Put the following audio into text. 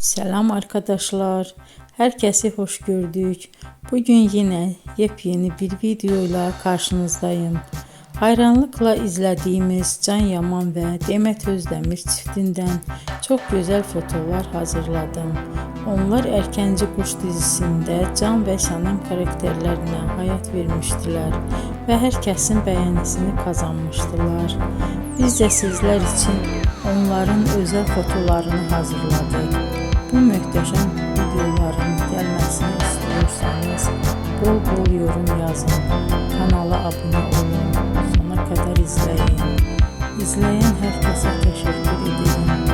Selam arkadaşlar. Herkesi hoş gördük. Bugün yine yepyeni bir videoyla karşınızdayım. Hayranlıkla izlediğimiz Can Yaman ve Demet Özdemir çiftinden çok güzel fotolar hazırladım. Onlar Erkenci Kuş dizisinde Can ve Sənem karakterlerine hayat vermiştiler ve herkesin beğenisini kazanmıştılar. Biz de sizler için onların özel fotolarını hazırladık. Bu möhtəşəm videoların gəlməsini istiyorsanız bol bol yorum yazın, kanala abone olun, sona kadar izleyin. İzleyen herkese teşekkür ederim.